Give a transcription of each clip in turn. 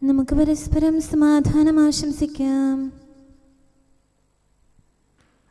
നമുക്ക് പരസ്പരം സമാധാനം ആശംസിക്കാം.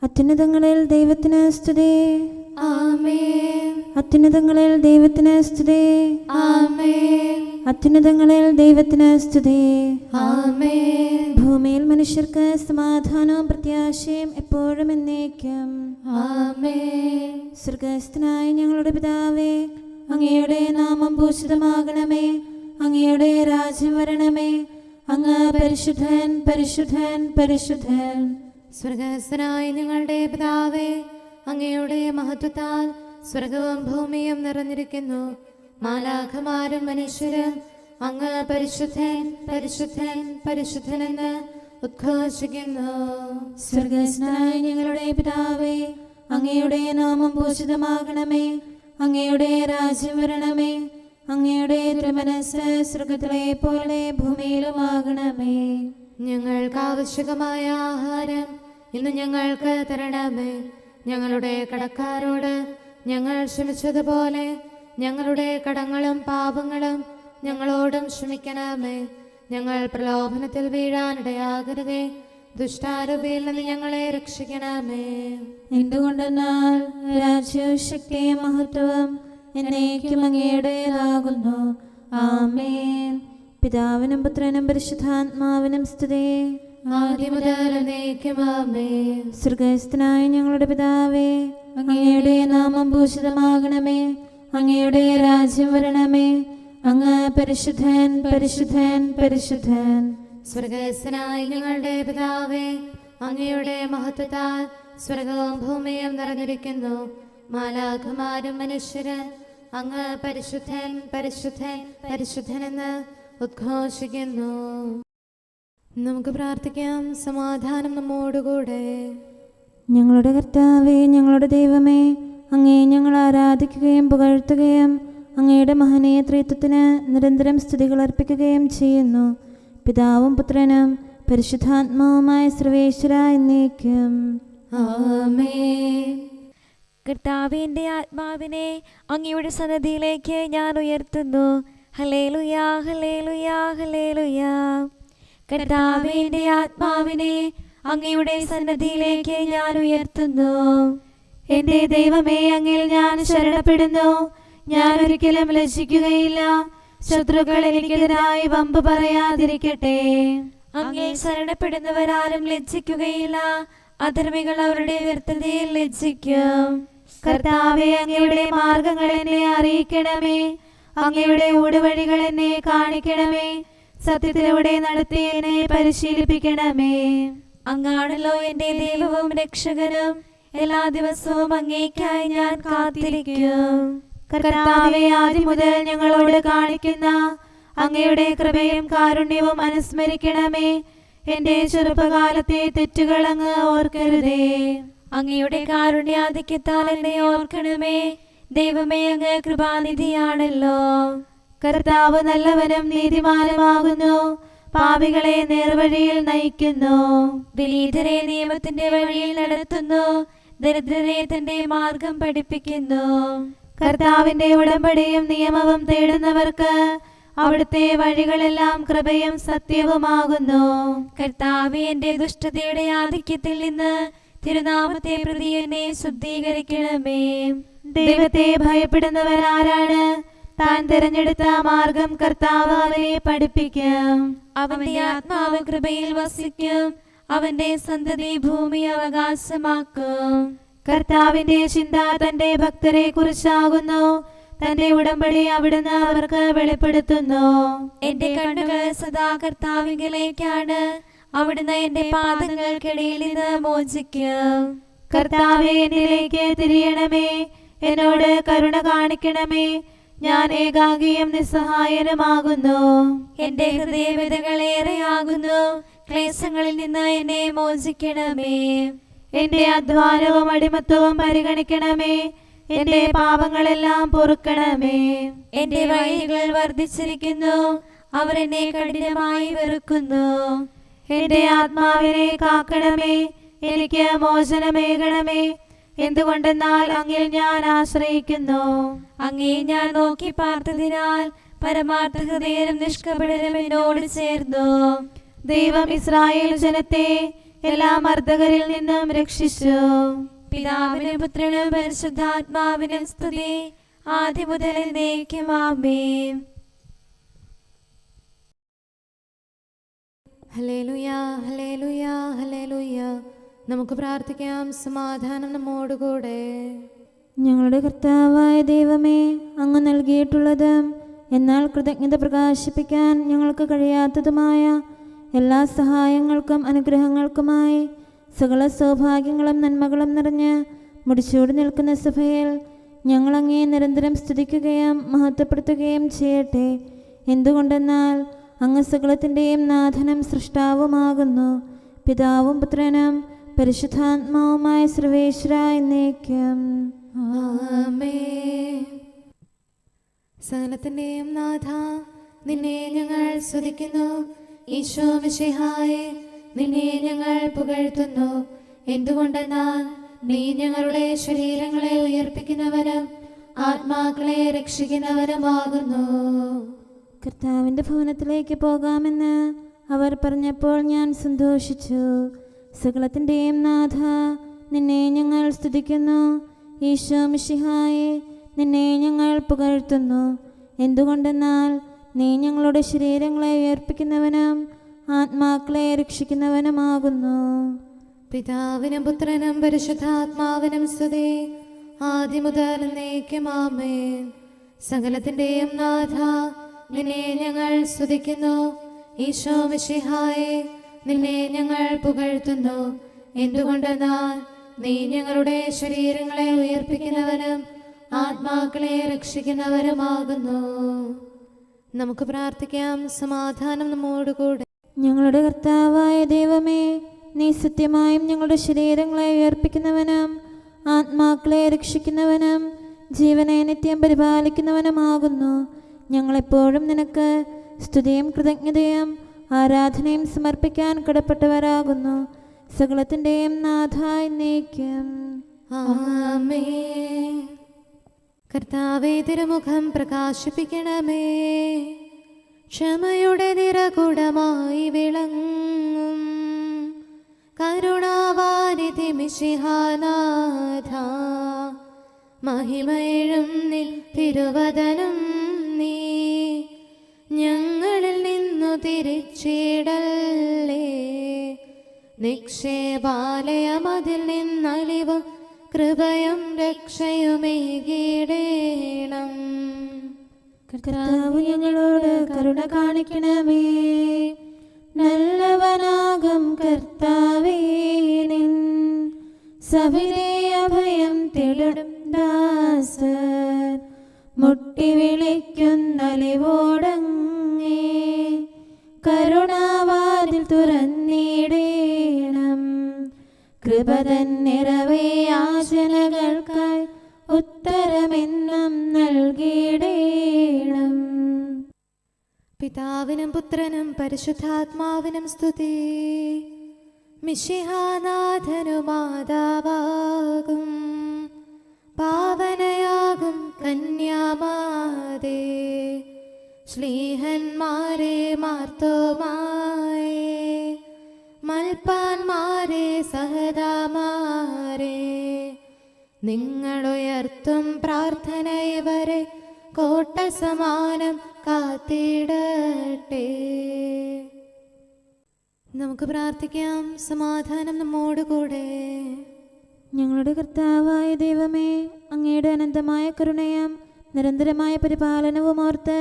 അത്യുന്നതങ്ങളിൽ ദൈവത്തിന് സ്തുതി. ആമേൻ. അത്യുന്നതങ്ങളിൽ ദൈവത്തിന് സ്തുതി. ആമേൻ. അത്യുന്നതങ്ങളിൽ ദൈവത്തിന് സ്തുതി. ആമേൻ. ഭൂമിയിൽ മനുഷ്യർക്ക് സമാധാനവും പ്രത്യാശയും എപ്പോഴും എന്നേക്കും. ആമേൻ. സ്വർഗസ്ഥനായ ഞങ്ങളുടെ പിതാവേ, അങ്ങയുടെ നാമം പൂജിതമാകണമേ. അങ്ങയുടെ രാജ്യം വരണമേ. അങ്ങ് പരിശുദ്ധൻ, പരിശുദ്ധൻ, പരിശുദ്ധൻ. സ്വർഗസ്ഥനായ ഞങ്ങളുടെ പിതാവേ, അങ്ങയുടെ മഹത്വത്താൽ സ്വർഗവും ഭൂമിയും നിറഞ്ഞിരിക്കുന്നു. മാലാഖമാരും മനുഷ്യരും അങ്ങ് പരിശുദ്ധൻ, പരിശുദ്ധൻ, പരിശുദ്ധനെന്ന് ഉദ്ഘോഷിക്കുന്നു. സ്വർഗസ്ഥനായ ഞങ്ങളുടെ പിതാവേ, അങ്ങയുടെ നാമം പൂജിതമാകണമേ. അങ്ങയുടെ രാജ്യം വരണമേ. അങ്ങയുടെ തിരുമനസ്സ് സ്വർഗത്തിലെ പോലെ ഭൂമിയിലുമാകണമേ. ഞങ്ങൾക്ക് ആവശ്യമായ ആഹാരം ഇന്ന് ഞങ്ങൾക്ക് തരണമേ. ഞങ്ങളുടെ കടക്കാരോട് ഞങ്ങൾ ക്ഷമിച്ചതുപോലെ ഞങ്ങളുടെ കടങ്ങളും പാപങ്ങളും ഞങ്ങളോടും ക്ഷമിക്കണമേ. ഞങ്ങൾ പ്രലോഭനത്തിൽ വീഴാനിടയാകരുതേ. ദുഷ്ടാരൂപിയിൽ നിന്ന് ഞങ്ങളെ രക്ഷിക്കണമേ. എന്തുകൊണ്ടെന്നാൽ രാജ്യവും ശക്തിയും മഹത്വവും എന്നേക്കും അങ്ങയുടേതാകുന്നു. ആമേൻ. പിതാവിനും പുത്രനും പരിശുദ്ധാത്മാവിനും സ്തുതി. ആദ്യം മുതൽ എന്നേക്കും ആമേൻ. സ്വർഗസ്ഥനായ ഞങ്ങളുടെ പിതാവേ, അങ്ങയുടെ നാമം പൂജിതമാകണമേ. അങ്ങയുടെ രാജ്യം വരണമേ. അങ്ങ് പരിശുദ്ധൻ, പരിശുദ്ധൻ, പരിശുദ്ധൻ. സ്വർഗസ്ഥനായ ഞങ്ങളുടെ പിതാവേ, അങ്ങയുടെ മഹത്വത്താൽ സ്വർഗവും ഭൂമിയും നിറഞ്ഞിരിക്കുന്നു. മാലാഖമാരും മനുഷ്യരും അങ്ങ് പരിശുദ്ധൻ, പരിശുദ്ധൻ, പരിശുദ്ധനെന്ന് ഉദ്ഘോഷിക്കുന്നു. നമുക്ക് പ്രാർത്ഥിക്കാം. സമാധാനം നമ്മോടുകൂടെ. ഞങ്ങളുടെ കർത്താവേ, ഞങ്ങളുടെ ദൈവമേ, അങ്ങയെ ഞങ്ങൾ ആരാധിക്കുകയും പുകഴ്ത്തുകയും അങ്ങയുടെ മഹനീയ ത്രിത്വത്തിന് നിരന്തരം സ്തുതികൾ അർപ്പിക്കുകയും ചെയ്യുന്നു. പിതാവും പുത്രനും പരിശുദ്ധാത്മാവുമായ സർവേശ്വര എന്നേക്കും. ആമേൻ. കർത്താവേ, എൻ്റെ ആത്മാവിനെ അങ്ങയുടെ സന്നിധിയിലേക്ക് ഞാൻ ഉയർത്തുന്നു. Hallelujah, hallelujah, hallelujah. കർത്താവേ, എൻ്റെ ആത്മാവിനെ അങ്ങയുടെ സന്നിധിയിലേക്ക് ഞാൻ ഉയർത്തുന്നു. എൻ്റെ ദൈവമേ, അങ്ങിൽ ഞാൻ ശരണപ്പെടുന്നു. ഞാൻ ഒരിക്കലും ലജ്ജിക്കുകയില്ല. ശത്രുക്കൾ എനിക്കെതിരായി വമ്പ് പറയാതിരിക്കട്ടെ. അങ്ങേ ശരണപ്പെടുന്നവരാരും ലജ്ജിക്കുകയില്ല. അധർമ്മികൾ അവരുടെ വ്യർത്ഥതയിൽ ലജ്ജിക്കും. കർത്താവേ, അങ്ങയുടെ മാർഗങ്ങൾ എന്നെ അറിയിക്കണമേ. അങ്ങയുടെ ഊടുവഴികൾ എന്നെ കാണിക്കണമേ. സത്യത്തിലൂടെ നടത്തി എന്നെ പരിശീലിപ്പിക്കണമേ. അങ്ങാണല്ലോ എൻ്റെ ദൈവവും രക്ഷകനും. എല്ലാ ദിവസവും അങ്ങേക്കായി ഞാൻ കാത്തിരിക്കും. കർത്താവേ, ആദ്യം മുതൽ ഞങ്ങളോട് കാണിക്കുന്ന അങ്ങയുടെ കൃപയും കാരുണ്യവും അനുസ്മരിക്കണമേ. എന്റെ ചെറുപ്പകാലത്തെ തെറ്റുകൾ അങ്ങ് ഓർക്കരുതേ. അങ്ങയുടെ കാരുണ്യാധിക്യത്താൽ എന്നെ ഓർക്കണമേ. ദൈവമേ, അങ്ങ് കൃപാനിധിയാണല്ലോ. കർത്താവ് നല്ലവനും നീതിമാനുമാകുന്നു. പാപികളെ നേർവഴിയിൽ നയിക്കുന്നു. വിനീതരെ നിയമത്തിന്റെ വഴിയിൽ നടത്തുന്നു. ദരിദ്രരെ തന്റെ മാർഗം പഠിപ്പിക്കുന്നു. കർത്താവിന്റെ ഉടമ്പടിയും നിയമവും തേടുന്നവർക്ക് അവിടുത്തെ വഴികളെല്ലാം കൃപയും സത്യവുമാകുന്നു. കർത്താവേ, എന്റെ ദുഷ്ടതയുടെ ആധിക്യത്തിൽ നിന്ന് തിരുനാമത്തെ പ്രതി എന്നെ ശുദ്ധീകരിക്കണമേ. ദൈവത്തെ ഭയപ്പെടുന്നവരാരാണ്? താൻ തിരഞ്ഞെടുത്ത മാർഗം കർത്താവ് അവനെ പഠിപ്പിക്കും. അവന്റെ ആത്മാവ് കൃപയിൽ വസിക്കും. അവന്റെ സന്തതി ഭൂമി അവകാശമാക്കും. കർത്താവിന്റെ ചിന്ത തന്റെ ഭക്തരെ കുറിച്ചാകുന്നു. തന്റെ ഉടമ്പടി അവിടുന്ന് അവർക്ക് വെളിപ്പെടുത്തുന്നു. എന്റെ കണ്ണുകൾ സദാ കർത്താവിങ്കലേക്കാണ്. അവിടുന്ന് എന്റെ പാദങ്ങൾക്കിടയിൽ നിന്ന് മോചിക്കും. കർത്താവേ, എന്നിലേക്ക് തിരിയണമേ. എന്നോട് കരുണ കാണിക്കണമേ. ഞാൻ ഏകാകിയും നിസ്സഹായനുമാകുന്നു. എന്റെ ഹൃദയവേദകളേറെയാകുന്നു. ക്ലേശങ്ങളിൽ നിന്ന് എന്നെ മോചിക്കണമേ. എന്റെ അധ്വാനവും അടിമത്വവും പരിഗണിക്കണമേ. എന്റെ പാപങ്ങളെല്ലാം പൊറുക്കണമേ. എന്റെ വഴികൾ വർദ്ധിച്ചിരിക്കുന്നു. അവർ എന്നെ കഠിനമായി വെറുക്കുന്നു. എന്റെ ആത്മാവിനെ കാക്കണമേ. എനിക്ക് മോചനമേകണമേ. എന്തുകൊണ്ടെന്നാൽ അങ്ങിൽ ഞാൻ ആശ്രയിക്കുന്നു. അങ്ങേ ഞാൻ നോക്കി പാർത്തതിനാൽ പരമാർത്ഥ ഹൃദയരും നിഷ്കപടരും എന്നോട് ചേർന്നു. ദൈവം ഇസ്രായേൽ ജനത്തെ എല്ലാ മർദ്ദകരിൽ നിന്നും രക്ഷിച്ചു. പിതാവിനും പുത്രനും പരിശുദ്ധാത്മാവിനും സ്തുതി, ആദ്യം മുതൽ എന്നേക്കും ആമേൻ. Hallelujah, hallelujah, hallelujah. നമുക്ക് പ്രാർത്ഥിക്കാം. സമാധാനം നമ്മോടുകൂടെ. ഞങ്ങളുടെ കർത്താവായ ദൈവമേ, അങ്ങ് നൽകിയിട്ടുള്ളതും എന്നാൽ കൃതജ്ഞത പ്രകാശിപ്പിക്കാൻ ഞങ്ങൾക്ക് കഴിയാത്തതുമായ എല്ലാ സഹായങ്ങൾക്കും അനുഗ്രഹങ്ങൾക്കുമായി സകല സൗഭാഗ്യങ്ങളും നന്മകളും നിറഞ്ഞ് മുടിച്ചൂടി നിൽക്കുന്ന സഭയിൽ ഞങ്ങളങ്ങേ നിരന്തരം സ്തുതിക്കുകയും മഹത്വപ്പെടുത്തുകയും ചെയ്യട്ടെ. എന്തുകൊണ്ടെന്നാൽ അങ്ങ് സകലത്തിൻ്റെയും നാഥനും സൃഷ്ടാവുമാകുന്നു. പിതാവും പുത്രനും പരിശുദ്ധാത്മാവുമായ സർവേശ്വര എന്നേക്കും ആമേൻ. സകലത്തിന്റെയും നാഥ, നിന്നെ ഞങ്ങൾ സ്തുതിക്കുന്നു. ഈശോ മിശിഹായേ, നിന്നെ ഞങ്ങൾ പുകഴ്ത്തുന്നു. എന്തുകൊണ്ടെന്നാൽ നീ ഞങ്ങളുടെ ശരീരങ്ങളെ ഉയർപ്പിക്കുന്നവനും ആത്മാക്കളെ രക്ഷിക്കുന്നവനുമാകുന്നു. കർത്താവിൻ്റെ ഭവനത്തിലേക്ക് പോകാമെന്ന് അവർ പറഞ്ഞപ്പോൾ ഞാൻ സന്തോഷിച്ചു. സകലത്തിൻ്റെയും നാഥ, നിന്നെ ഞങ്ങൾ സ്തുതിക്കുന്നു. ഈശോ മിശിഹായേ, നിന്നെ ഞങ്ങൾ പുകഴ്ത്തുന്നു. എന്തുകൊണ്ടെന്നാൽ നീ ഞങ്ങളുടെ ശരീരങ്ങളെ ഉയർപ്പിക്കുന്നവനും ആത്മാക്കളെ രക്ഷിക്കുന്നവനുമാകുന്നു. പിതാവിനും പുത്രനും പരിശുദ്ധാത്മാവിനും സ്തുതി, ആദ്യം മുതൽ എന്നേക്കും ആമേൻ. സകലത്തിന്റെയും നാഥ, നിന്നെ ഞങ്ങൾ സ്തുതിക്കുന്നു. ഈശോ മിശിഹായേ, നിന്നെ ഞങ്ങൾ പുകഴ്ത്തുന്നു. എന്തുകൊണ്ടെന്നാൽ നീ ഞങ്ങളുടെ ശരീരങ്ങളെ ഉയർപ്പിക്കുന്നവനും ആത്മാക്കളെ രക്ഷിക്കുന്നവരുമാകുന്നു. നമുക്ക് പ്രാർത്ഥിക്കാം. സമാധാനം നമ്മോടുകൂടെ. ഞങ്ങളുടെ കർത്താവായ ദൈവമേ, നീ സത്യമായും ഞങ്ങളുടെ ശരീരങ്ങളെ ഉയർപ്പിക്കുന്നവനും ആത്മാക്കളെ രക്ഷിക്കുന്നവനും ജീവനെ നിത്യം പരിപാലിക്കുന്നവനുമാകുന്നു. ഞങ്ങളെപ്പോഴും നിനക്ക് സ്തുതിയും കൃതജ്ഞതയും ആരാധനയും സമർപ്പിക്കാൻ കടപ്പെട്ടവരാകുന്നു. സകലത്തിൻ്റെയും നാഥ എന്നേക്കും ആമേൻ. കർത്താവേ, തിരുമുഖം പ്രകാശിപ്പിക്കണമേ. ക്ഷമയുടെ നിറകുടമായി വിളങ്ങും കരുണാവാരിധി മിശിഹാനാഥ, മഹിമയിഴും നിൻ തിരുവദനം നീ ഞങ്ങളിൽ നിന്നു തിരിച്ചിടല്ലേ. നിക്ഷേപാലയമതിൽ നിന്നലിവും കൃപയും രക്ഷയുമേകിടേണം. കർത്താവ് ഞങ്ങളോട് കരുണ കാണിക്കണമേ. നല്ലവനാകും കർത്താവേ, നിൻ സവിധേ അഭയം തേടും ദാസർ മുട്ടി വിളിക്കുന്നലിവോടങ്ങേ. കരുണാവാതിൽ തുറന്നിടേണം. കൃപതൻ നിറവേ യാചനകൾക്കായി ഉത്തരമെന്നും നൽകിയിടേണം. പിതാവിനും പുത്രനും പരിശുദ്ധാത്മാവിനും സ്തുതി. മിശിഹാനാഥനു മാതാവാകും പാവനയാകും കന്യാമാതേ, ശ്ലീഹന്മാരെ മാർത്തോമായേ, മൽപ്പാന്മാരെ സഹദാമാരെ, നിങ്ങളുയർത്തും പ്രാർത്ഥന ഇവരെ കോട്ട സമാനം കാത്തിടട്ടെ. നമുക്ക് പ്രാർത്ഥിക്കാം. സമാധാനം നമ്മോടുകൂടെ. ഞങ്ങളുടെ കർത്താവായ ദൈവമേ, അങ്ങയുടെ അനന്തമായ കരുണയും നിരന്തരമായ പരിപാലനവും ഓർത്ത്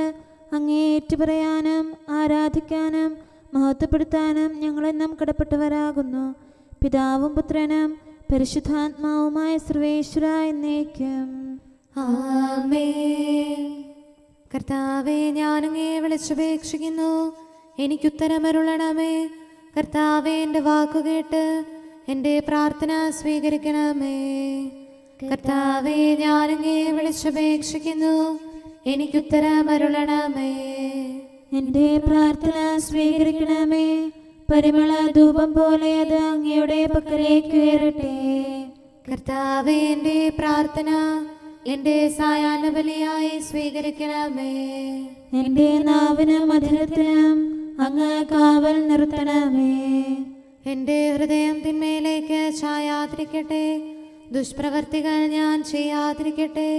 അങ്ങേ ഏറ്റുപറയാനും ആരാധിക്കാനും മഹത്വപ്പെടുത്താനും ഞങ്ങളെന്നും കടപ്പെട്ടവരാകുന്നു. പിതാവും പുത്രനും പരിശുദ്ധാത്മാവുമായ സർവേശ്വര എന്നേക്കും ആമേൻ. കർത്താവേ, ഞാനങ്ങേ വിളിച്ചപേക്ഷിക്കുന്നു, എനിക്കുത്തരമരുളണമേ. കർത്താവേ, എൻ്റെ വാക്കുകേട്ട് എൻ്റെ പ്രാർത്ഥന സ്വീകരിക്കണമേ. കർത്താവേ, ഞാനങ്ങേ വിളിച്ചപേക്ഷിക്കുന്നു, എനിക്കുത്തരമരുളണമേ. എൻ്റെ പ്രാർത്ഥന സ്വീകരിക്കണമേ. പരിമള ധൂപം പോലെ അത് അങ്ങയുടെ പക്കലേക്ക് ഉയരട്ടെ. കർത്താവേ, എൻ്റെ പ്രാർത്ഥന എന്റെ സായാഹ്ന ബലിയായി സ്വീകരിക്കണമേ. എന്റെ നാവിനും മധുരത്തിനും അങ്ങ് കാവൽ നിർത്തണമേ. എന്റെ ഹൃദയം തിന്മയിലേക്ക് ചായാതിരിക്കട്ടെ, ദുഷ്പ്രവർത്തികൾ ഞാൻ ചെയ്യാതിരിക്കട്ടെ,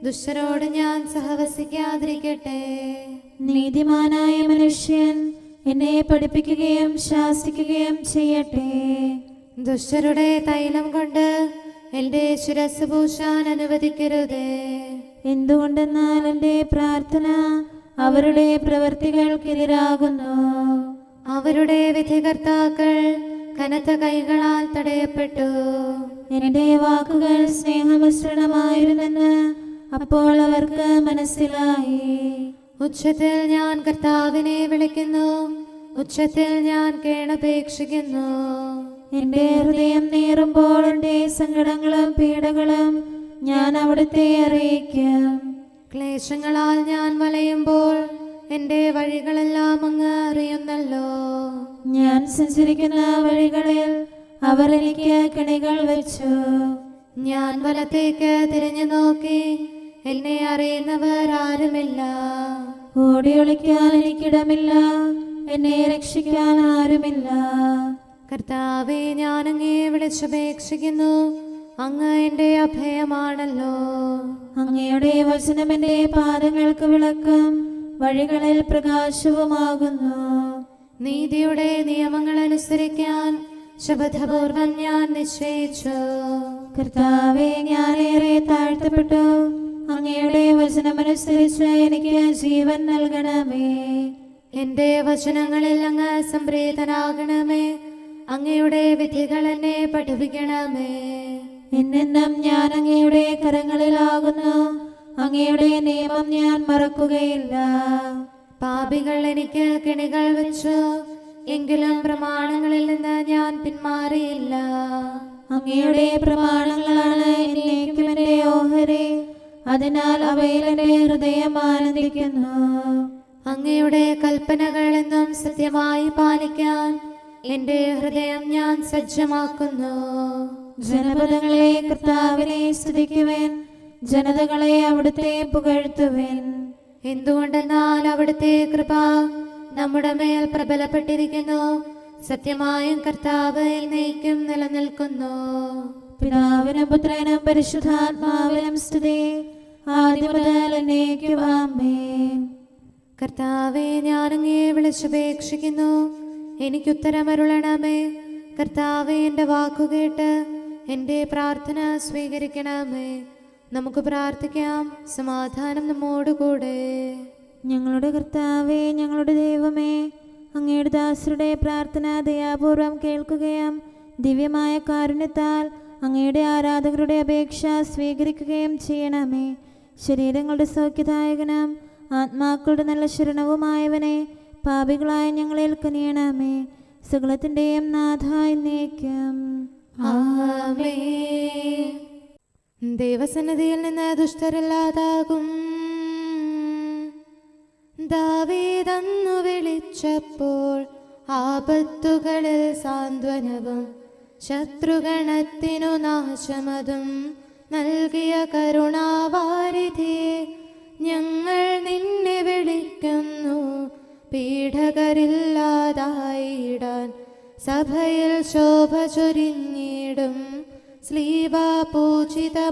ദുഷ്ടരോട് ഞാൻ സഹവസിക്കാതിരിക്കട്ടെ. നീതിമാനായ മനുഷ്യൻ എന്നെ പഠിപ്പിക്കുകയും ശാസിക്കുകയും ചെയ്യട്ടെ. ദുഷ്ടരുടെ തൈലം കൊണ്ട് എന്റെ ശിരസ് പൂശാൻ അനുവദിക്കരുതേ. എന്തുകൊണ്ടെന്നാൽ എന്റെ പ്രാർത്ഥന അവരുടെ പ്രവൃത്തികൾക്കെതിരാകുന്നു. അവരുടെ വിധികർത്താക്കൾ കനത്ത കൈകളാൽ തടയപ്പെട്ടു. എന്റെ വാക്കുകൾ സ്നേഹമിശ്രണമായിരുന്നെന്ന് അപ്പോൾ അവർക്ക് മനസ്സിലായി. ഉച്ചത്തിൽ ഞാൻ കർത്താവിനെ വിളിക്കുന്നു, ഉച്ചത്തിൽ ഞാൻ കേണപേക്ഷിക്കുന്നു. എന്റെ ഹൃദയം നീറുമ്പോൾ എന്റെ സങ്കടങ്ങളും പീഡകളും ഞാൻ അവിടുത്തെ അറിയിക്കും. ക്ലേശങ്ങളാൽ ഞാൻ വലയുമ്പോൾ എന്റെ വഴികളെല്ലാം അങ്ങ് അറിയുന്നല്ലോ. ഞാൻ സഞ്ചരിക്കുന്ന വഴികളിൽ അവർ എനിക്ക് കെണികൾ വെച്ചു. ഞാൻ വലത്തേക്ക് തിരിഞ്ഞു നോക്കി, എന്നെ അറിയുന്നവർ ആരുമില്ല. ഓടിയൊളിക്കാൻ എനിക്കിടമില്ല, എന്നെ രക്ഷിക്കാൻ ആരുമില്ല. കർത്താവെ, ഞാൻ അങ്ങയെ വിളിച്ചപേക്ഷിക്കുന്നു, അങ്ങ് എന്റെ അഭയമാണല്ലോ. അങ്ങയുടെ വചനം എന്റെ പാദങ്ങൾക്ക് വിളക്കും വഴികളിൽ പ്രകാശവുമാകുന്നു. നീതിയുടെ നിയമങ്ങൾ അനുസരിക്കാൻ ശപഥപൂർവം ഞാൻ നിശ്ചയിച്ചു. കർത്താവെ, ഞാനേറെ താഴ്ത്തപ്പെട്ടു. അങ്ങയുടെ വചനമനുസരിച്ച് എനിക്ക് ജീവൻ നൽകണമേ. എന്റെ വചനങ്ങളിൽ അങ്ങ് സംപ്രീതനാകണമേ. അങ്ങയുടെ വിധികൾ എന്നെ പഠിപ്പിക്കണമേ. എന്നെന്നും ഞാൻ അങ്ങയുടെ കരങ്ങളിലാകുന്നു. അങ്ങയുടെ നിയമം ഞാൻ മറക്കുകയില്ല. പാപികൾ എനിക്ക് കെണികൾ വെച്ചു, എങ്കിലും പ്രമാണങ്ങളിൽ നിന്ന് ഞാൻ പിന്മാറിയില്ല. അങ്ങയുടെ പ്രമാണങ്ങളാണ് എന്നേക്കും എന്റെ ഓഹരി. അതിനാൽ അവയിൽ എന്റെ ഹൃദയം ആനന്ദിക്കുന്നു. അങ്ങയുടെ കൽപ്പനകൾ എന്നും സത്യമായി പാലിക്കാൻ എന്റെ ഹൃദയം ഞാൻ സജ്ജമാക്കുന്നു. ജനപദങ്ങളെ കർത്താവിനെ സ്തുതിക്കുവിൻ, ജനതകളെ അവിടുത്തെ പുകഴ്ത്തുവിൻ. എന്തുകൊണ്ടെന്നാൽ അവിടുത്തെ കൃപ നമ്മുടെ മേൽ പ്രബലപ്പെട്ടിരിക്കുന്നു. സത്യമായും കർത്താവ് എന്നേക്കും നിലനിൽക്കുന്നു. പിതാവിനും പുത്രനും പരിശുദ്ധാത്മാവിനും സ്തുതി, ആദ്യം മുതൽ എന്നേക്കും ആമേൻ. കർത്താവെ, ഞാൻ അങ്ങയെ വിളിച്ചപേക്ഷിക്കുന്നു, എനിക്കുത്തരമരുളണമേ. കർത്താവെ, എൻ്റെ വാക്കുകേട്ട് എൻ്റെ പ്രാർത്ഥന സ്വീകരിക്കണമേ. നമുക്ക് പ്രാർത്ഥിക്കാം. സമാധാനം നമ്മോടുകൂടെ. ഞങ്ങളുടെ കർത്താവേ, ഞങ്ങളുടെ ദൈവമേ, അങ്ങയുടെ ദാസരുടെ പ്രാർത്ഥന ദയാപൂർവം കേൾക്കുകയും ദിവ്യമായ കാരുണ്യത്താൽ അങ്ങയുടെ ആരാധകരുടെ അപേക്ഷ സ്വീകരിക്കുകയും ചെയ്യണമേ. ശരീരങ്ങളുടെ സൗഖ്യദായകനും ആത്മാക്കളുടെ നല്ല ശരണവുമായവനെ പാപികളായ ഞങ്ങളിൽ കനിയണമേ. സകലത്തിൻ്റെയും നാഥായി എന്നേക്കും ആമേൻ. ദൈവസന്നിധിയിൽ നിന്ന് ദുഷ്ടരില്ലാതാകും. ദാവീദന്നു വിളിച്ചപ്പോൾ ആപത്തുകളിൽ സാന്ത്വനവും ശത്രുഗണത്തിനു നാശമതും നൽകിയ കരുണാവാരിധിയെ ഞങ്ങൾ നിന്നെ വിളിക്കുന്നു. പീഡകരില്ലാതായിടാൻ സഭയിൽ ശോഭ ചൊരിഞ്ഞിടും സ്ലീവാ പൂജിതമായിടാൻ.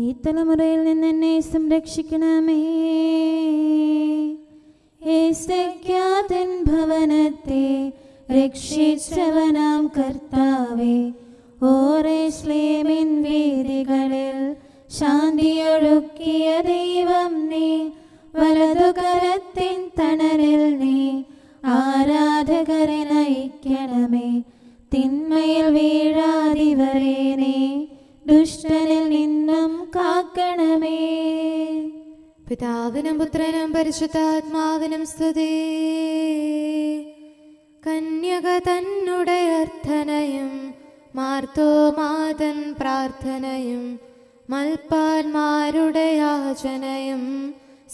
ഈ തലമുറയിൽ നിന്ന് എന്നെ സംരക്ഷിക്കണമേ. ഏസെക്യാതൻ ഭവനത്തെ രക്ഷിച്ചവനാം കർത്താവേ, ഓരേശ്ലേമിൻ വീഥികളിൽ ശാന്തിയൊഴുക്കിയ ദൈവം നീ. വലതുകരത്തിൻ തണലിൽ നീ ആരാധകരെ നയിക്കണമേ. തിന്മയിൽ വീഴാതിവരെ നീ ദുഷ്ടനിൽ നിന്നും കാക്കണമേ. പിതാവിനും പുത്രനും പരിശുദ്ധാത്മാവിനും സ്തുതി. കന്യക തന്നുടെ അർത്ഥനയും മാർത്തോമാതൻ പ്രാർത്ഥനയും മൽപ്പാന്മാരുടെ യാചനയും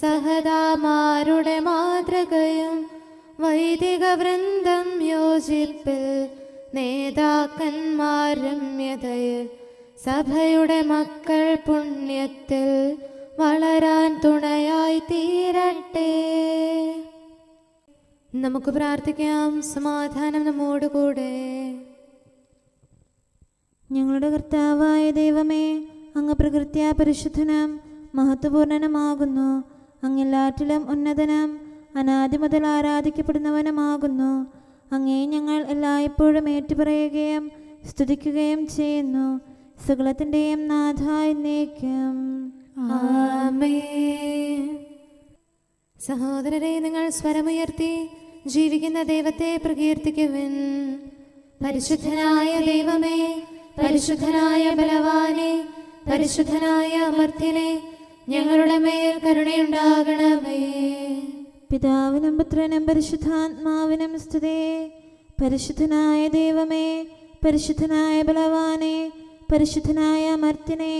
സഹദാമാരുടെ മാതൃകയും വൈദിക വൃന്ദം യോജിപ്പിൽ നേതാക്കന്മാർ രമ്യതയിൽ സഭയുടെ മക്കൾ പുണ്യത്തിൽ വളരാൻ തുണയായി തീരട്ടെ. നമുക്ക് പ്രാർത്ഥിക്കാം. സമാധാനം നമ്മോടുകൂടെ. ഞങ്ങളുടെ കർത്താവായ ദൈവമേ, അങ്ങ് പ്രകൃത്യാ പരിശുദ്ധനും മഹത്വപൂർണനുമാകുന്നു. അങ്ങെല്ലാറ്റിലും ഉന്നതനും അനാദി മുതൽ ആരാധിക്കപ്പെടുന്നവനുമാകുന്നു. അങ്ങേ ഞങ്ങൾ എല്ലായ്പ്പോഴും ഏറ്റുപറയുകയും സ്തുതിക്കുകയും ചെയ്യുന്നു. സകലത്തിൻ്റെയും നാഥ എന്നേക്കും. ആമേൻ. സഹോദരരെ, നിങ്ങൾ സ്വരമുയർത്തി ജീവിക്കുന്ന ദൈവത്തെ പ്രകീർത്തിക്കുവിൻ. പരിശുദ്ധനായ ദൈവമേ, പരിശുദ്ധനായ ബലവാനെ, പരിശുദ്ധനായ അമർത്യനെ, ഞങ്ങളുടെ മേൽ കരുണയുണ്ടാകണമേ. പിതാവിനും പുത്രനും പരിശുദ്ധാത്മാവിനും സ്തുതി. പരിശുദ്ധനായ ദൈവമേ, പരിശുദ്ധനായ ബലവാനെ, പരിശുദ്ധനായ അമർത്യനെ,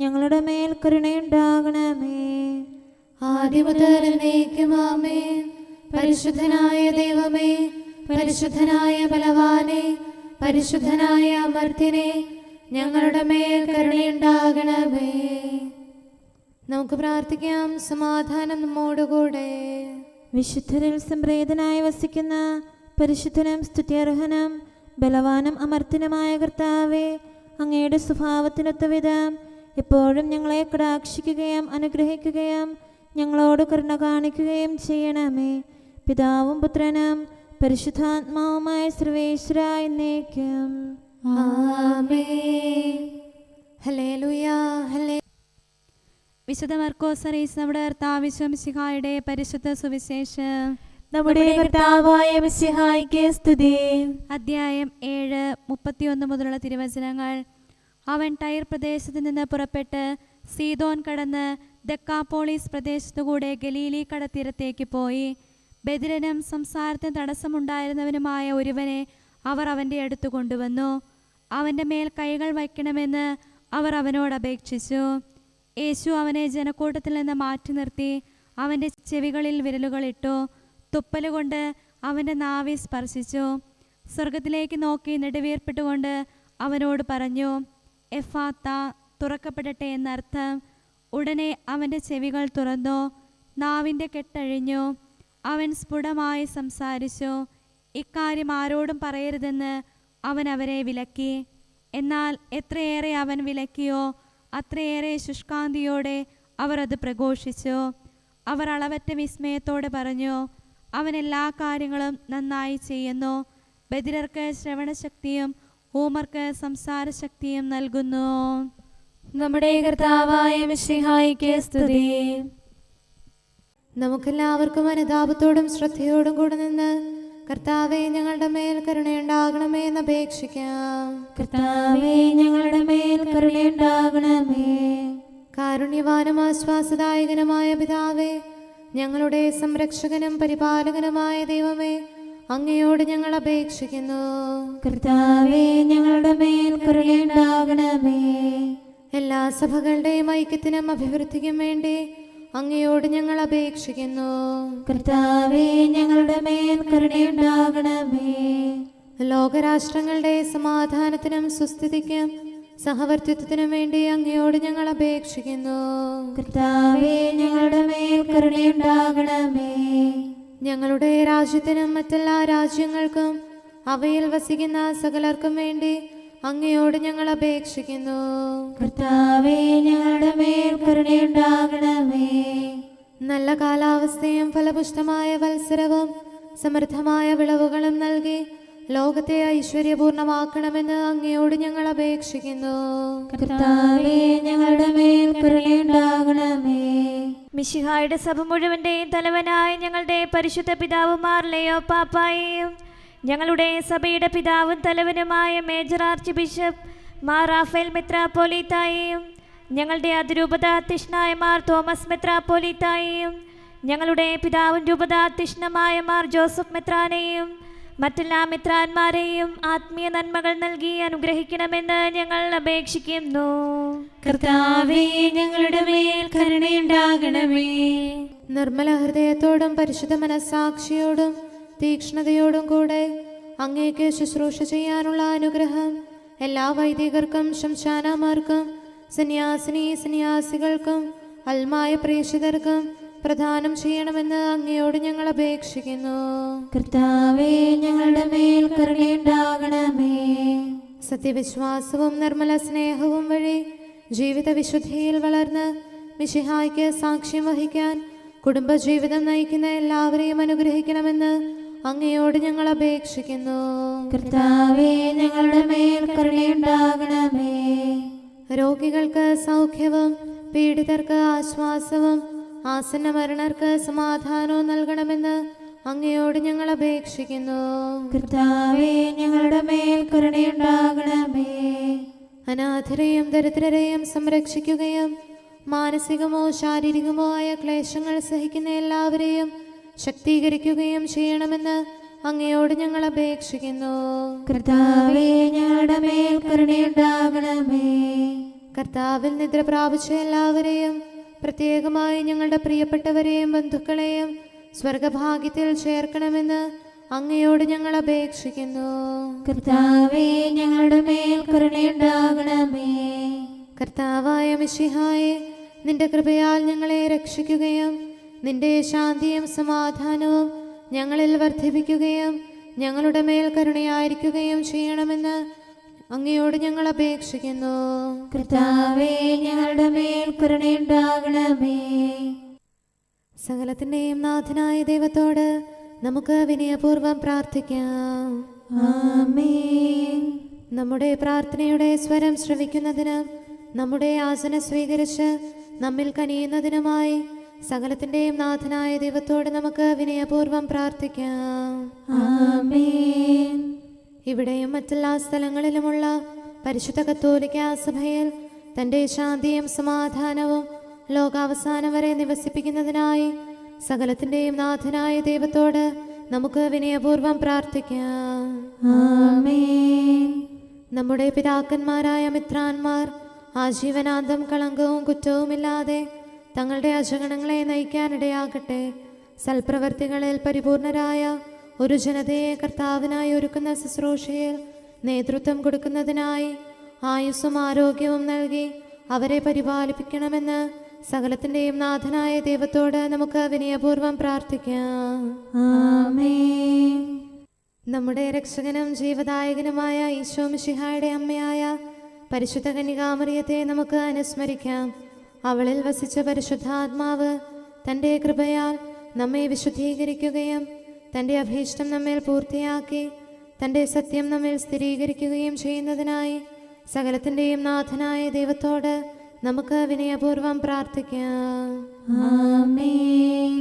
ഞങ്ങളുടെ മേൽ കരുണയുണ്ടാകണമേ. ആദിമുതൽ എന്നേക്കും ആമേൻ. പരിശുദ്ധനായ ദൈവമേ, പരിശുദ്ധനായ ബലവാനെ, പരിശുദ്ധനായ അമർത്യനെ, ഞങ്ങളുടെ മേൽ കരുണയുണ്ടാകണമേ. നമുക്ക് പ്രാർത്ഥിക്കാം. സമാധാനം നമ്മോടുകൂടെ. വിശുദ്ധരിൽ സംപ്രീതനായി വസിക്കുന്ന പരിശുദ്ധനും സ്തുത്യർഹനും ബലവാനും അമർത്യനുമായ കർത്താവേ, അങ്ങയുടെ സ്വഭാവത്തിനൊത്ത വിധം എപ്പോഴും ഞങ്ങളെ കടാക്ഷിക്കുകയും അനുഗ്രഹിക്കുകയും ഞങ്ങളോട് കരുണ കാണിക്കുകയും ചെയ്യണമേ. പിതാവും പുത്രനും പരിശുദ്ധാത്മാവുമായ സർവേശ്വര എന്നേക്കും. ആമേൻ. ഹല്ലേലൂയ. ഹല്ലേലൂയ. വിശുദ്ധ മർക്കോസ് അറിയിച്ച നമ്മുടെ കർത്താവ് മിശിഹായുടെ പരിശുദ്ധ സുവിശേഷം. നമ്മുടെ കർത്താവായ മിശിഹായ്ക്ക് സ്തുതി. അധ്യായം 7 31 മുതലുള്ള തിരുവചനങ്ങൾ. അവൻ ടൈർ പ്രദേശത്ത് നിന്ന് പുറപ്പെട്ട് സീദോൻ കടന്ന് ദെക്കാപോളിസ് പ്രദേശത്തുകൂടെ ഗലീലി കടത്തീരത്തേക്ക് പോയി. ബധിരനും സംസാരത്തിന് തടസ്സമുണ്ടായിരുന്നവനുമായ ഒരുവനെ അവർ അവൻ്റെ അടുത്ത് കൊണ്ടുവന്നു. അവൻ്റെ മേൽ കൈകൾ വയ്ക്കണമെന്ന് അവർ അവനോട് അപേക്ഷിച്ചു. യേശു അവനെ ജനക്കൂട്ടത്തിൽ നിന്ന് മാറ്റി നിർത്തി അവൻ്റെ ചെവികളിൽ വിരലുകളിട്ടു. തുപ്പലുകൊണ്ട് അവൻ്റെ നാവിൽ സ്പർശിച്ചു. സ്വർഗത്തിലേക്ക് നോക്കി നെടുവീർപ്പിട്ടുകൊണ്ട് അവനോട് പറഞ്ഞു, എഫാത്ത, തുറക്കപ്പെടട്ടെ എന്നർത്ഥം. ഉടനെ അവൻ്റെ ചെവികൾ തുറന്നു, നാവിൻ്റെ കെട്ടഴിഞ്ഞു. അവൻ സ്ഫുടമായി സംസാരിച്ചു. ഇക്കാര്യം ആരോടും പറയരുതെന്ന് അവൻ അവരെ വിലക്കി. എന്നാൽ എത്രയേറെ അവൻ വിലക്കിയോ അത്രയേറെ ശുഷ്കാന്തിയോടെ അവർ അത് പ്രഘോഷിച്ചു. അവർ അളവറ്റ വിസ്മയത്തോടെ പറഞ്ഞു, അവൻ എല്ലാ കാര്യങ്ങളും നന്നായി ചെയ്യുന്നു. ബധിരർക്ക് ശ്രവണശക്തിയും ഊമർക്ക് സംസാരശക്തിയും നൽകുന്നു. നമ്മുടെ കർത്താവായ മിശിഹായ്ക്ക് സ്തുതി. നമുക്കെല്ലാവർക്കും അനുതാപത്തോടും ശ്രദ്ധയോടും കൂടെ നിന്ന് കർത്താവേ, ഞങ്ങളുടെ മേൽ കരുണയുണ്ടാകണമേ എന്ന് അപേക്ഷിക്കാം. കർത്താവേ, ഞങ്ങളുടെ മേൽ കരുണയുണ്ടാകണമേ. കാരുണ്യവാനും ആശ്വാസദായകനുമായ പിതാവേ, ഞങ്ങളുടെ സംരക്ഷകനും പരിപാലകനുമായ ദൈവമേ, അങ്ങയോട് ഞങ്ങൾ അപേക്ഷിക്കുന്നു. കർത്താവേ, ഞങ്ങളുടെ മേൽ കരുണയുണ്ടാകണമേ. എല്ലാ സഭകളുടെയും ഐക്യത്തിനും അഭിവൃദ്ധിക്കും വേണ്ടി അങ്ങയോട് ഞങ്ങൾ അപേക്ഷിക്കുന്നു. കർത്താവേ, ഞങ്ങളുടെ മേൽ കരുണയുണ്ടാകണമേ. ലോകരാഷ്ട്രങ്ങളുടെ സമാധാനത്തിനും സുസ്ഥിതിക്കും സഹവർത്തിത്വത്തിനും വേണ്ടി അങ്ങയോട് ഞങ്ങൾ അപേക്ഷിക്കുന്നു. കർത്താവേ, ഞങ്ങളുടെ മേൽ കരുണയുണ്ടാകണമേ. ഞങ്ങളുടെ രാജ്യത്തിനും മറ്റെല്ലാ രാജ്യങ്ങൾക്കും അവയിൽ വസിക്കുന്ന സകലർക്കും വേണ്ടി അങ്ങയോട് ഞങ്ങൾ അപേക്ഷിക്കുന്നു. കർത്താവേ, ഞങ്ങളുടെ മേൽ കരുണയുണ്ടാകണമേ. നല്ല കാലാവസ്ഥയും ഫലപുഷ്ടമായ വത്സരവും സമൃദ്ധമായ വിളവുകളും നൽകി ലോകത്തെ ഐശ്വര്യപൂർണമാക്കണമെന്ന് അങ്ങയോട് ഞങ്ങൾ അപേക്ഷിക്കുന്നു. കർത്താവേ, ഞങ്ങളുടെ മേൽ കരുണയുണ്ടാകണമേ. മിശിഹായുടെ സഭ മുഴുവൻ്റെയും തലവനായ ഞങ്ങളുടെ പരിശുദ്ധ പിതാവുമാർ ലെയോ പാപ്പായെയും ഞങ്ങളുടെ സഭയുടെ പിതാവും തലവനുമായ major archbishop Mar Raphael മെത്രാപ്പോലീത്തായെയും ഞങ്ങളുടെ അതിരൂപതാധ്യക്ഷനായ മാർ തോമസ് മെത്രാപ്പോലീത്തായെയും ഞങ്ങളുടെ പിതാവും രൂപതാധ്യക്ഷനുമായ മാർ ജോസഫ് മെത്രാനെയും മറ്റെല്ലാ മെത്രാന്മാരെയും ആത്മീയ നന്മകൾ നൽകി അനുഗ്രഹിക്കണമെന്ന് ഞങ്ങൾ അപേക്ഷിക്കുന്നു. കർത്താവേ, ഞങ്ങളുടെ മേൽ കരുണയുണ്ടാകണമേ. നിർമ്മല ഹൃദയത്തോടും പരിശുദ്ധ മനസ്സാക്ഷിയോടും തീക്ഷ്ണതയോടും കൂടെ അങ്ങേക്ക് ശുശ്രൂഷ ചെയ്യാനുള്ള അനുഗ്രഹം എല്ലാ വൈദികർക്കും ശംശാനമാർക്കും സന്യാസികൾക്കും അൽമായ പ്രേക്ഷിതർക്കും പ്രദാനം ചെയ്യണമെന്ന് അങ്ങയോട് ഞങ്ങൾ അപേക്ഷിക്കുന്നു. കർത്താവേ, ഞങ്ങളുടെ മേൽ കരുണയുണ്ടാകണമേ. സത്യവിശ്വാസവും നിർമ്മല സ്നേഹവും വഴി ജീവിത വിശുദ്ധിയിൽ വളർന്ന് മിശിഹായ്ക്ക് സാക്ഷ്യം വഹിക്കാൻ കുടുംബജീവിതം നയിക്കുന്ന എല്ലാവരെയും അനുഗ്രഹിക്കണമെന്ന് അങ്ങയോട് ഞങ്ങൾ അപേക്ഷിക്കുന്നു. കർത്താവേ, ഞങ്ങളുടെ മേൽ കരുണയുണ്ടാകണമേ. രോഗികൾക്ക് സൗഖ്യവും പീഡിതർക്ക് ആശ്വാസവും ആസന്ന മരണർക്ക് സമാധാനവും നൽകണമെന്ന് അങ്ങയോട് ഞങ്ങൾ അപേക്ഷിക്കുന്നു. കർത്താവേ, ഞങ്ങളുടെ മേൽ കരുണയുണ്ടാകണമേ. അനാഥരെയും ദരിദ്രരെയും സംരക്ഷിക്കുകയും മാനസികമോ ശാരീരികമോ ആയ ക്ലേശങ്ങൾ സഹിക്കുന്ന എല്ലാവരെയും ശക്തീകരിക്കുകയും ചെയ്യണമെന്ന് അങ്ങയോട് ഞങ്ങൾ അപേക്ഷിക്കുന്നു. കർത്താവേ, ഞങ്ങളുടെ മേൽ കരുണയുണ്ടാകണമേ. കർത്താവിൽ നിദ്ര പ്രാപിച്ച എല്ലാവരെയും പ്രത്യേകമായി ഞങ്ങളുടെ പ്രിയപ്പെട്ടവരെയും ബന്ധുക്കളെയും സ്വർഗഭാഗ്യത്തിൽ ചേർക്കണമെന്ന് അങ്ങയോട് ഞങ്ങൾ അപേക്ഷിക്കുന്നു. കർത്താവേ, ഞങ്ങളുടെ മേൽ കരുണയുണ്ടാകണമേ. കർത്താവായ മിശിഹായെ, നിന്റെ കൃപയാൽ ഞങ്ങളെ രക്ഷിക്കുകയും നിന്റെ ശാന്തിയും സമാധാനവും ഞങ്ങളിൽ വർദ്ധിപ്പിക്കുകയും ഞങ്ങളുടെ മേൽ കരുണയായിരിക്കുകയും ചെയ്യണമെന്ന് അങ്ങയോട് ഞങ്ങൾ അപേക്ഷിക്കുന്നു. കർത്താവേ, ഞങ്ങളുടെ മേൽ കരുണയുണ്ടാകണമേ. സകലത്തിൻ്റെയും നാഥനായ ദൈവത്തോട് നമുക്ക് വിനയപൂർവ്വം പ്രാർത്ഥിക്കാം. ആമേൻ. നമ്മുടെ പ്രാർത്ഥനയുടെ സ്വരം ശ്രവിക്കുന്നതിനും നമ്മുടെ യാചന സ്വീകരിച്ച് നമ്മിൽ കനിയുന്നതിനുമായി സകലത്തിൻ്റെയും നാഥനായ ദൈവത്തോട് നമുക്ക് വിനയപൂർവ്വം പ്രാർത്ഥിക്കാം. ആമേൻ. ഇവിടെയും മറ്റെല്ലാ സ്ഥലങ്ങളിലുമുള്ള പരിശുദ്ധ കത്തോലിക്കാ സഭയിൽ തൻ്റെ ശാന്തിയും സമാധാനവും ലോകാവസാനം വരെ നിവസിപ്പിക്കുന്നതിനായി സകലത്തിൻ്റെയും നാഥനായ ദൈവത്തോട് നമുക്ക് വിനയപൂർവ്വം പ്രാർത്ഥിക്കാം. ആമേൻ. നമ്മുടെ പിതാക്കന്മാരായ മിത്രാന്മാർ ആജീവനാന്തം കളങ്കവും കുറ്റവുമില്ലാതെ തങ്ങളുടെ അജഗണങ്ങളെ നയിക്കാനിടയാകട്ടെ. സൽപ്രവർത്തികളിൽ പരിപൂർണരായ ഒരു ജനതയെ കർത്താവിനായി ഒരുക്കുന്ന ശുശ്രൂഷയിൽ നേതൃത്വം കൊടുക്കുന്നതിനായി ആയുസ്സും ആരോഗ്യവും നൽകി അവരെ പരിപാലിപ്പിക്കണമെന്ന് സകലത്തിൻ്റെയും നാഥനായ ദൈവത്തോട് നമുക്ക് വിനയപൂർവ്വം പ്രാർത്ഥിക്കാം. ആമേൻ. നമ്മുടെ രക്ഷകനും ജീവദായകനുമായ ഈശോ മിശിഹായുടെ അമ്മയായ പരിശുദ്ധ കന്യകാമറിയത്തെ നമുക്ക് അനുസ്മരിക്കാം. അവളിൽ വസിച്ച പരിശുദ്ധാത്മാവ് തൻ്റെ കൃപയാൽ നമ്മെ വിശുദ്ധീകരിക്കുകയും തൻ്റെ അഭീഷ്ടം നമ്മിൽ പൂർത്തിയാക്കി തൻ്റെ സത്യം നമ്മിൽ സ്ഥിരീകരിക്കുകയും ചെയ്യുന്നതിനായി സകലത്തിൻ്റെയും നാഥനായ ദൈവത്തോട് നമുക്ക് വിനയപൂർവ്വം പ്രാർത്ഥിക്കാം. ആമേൻ.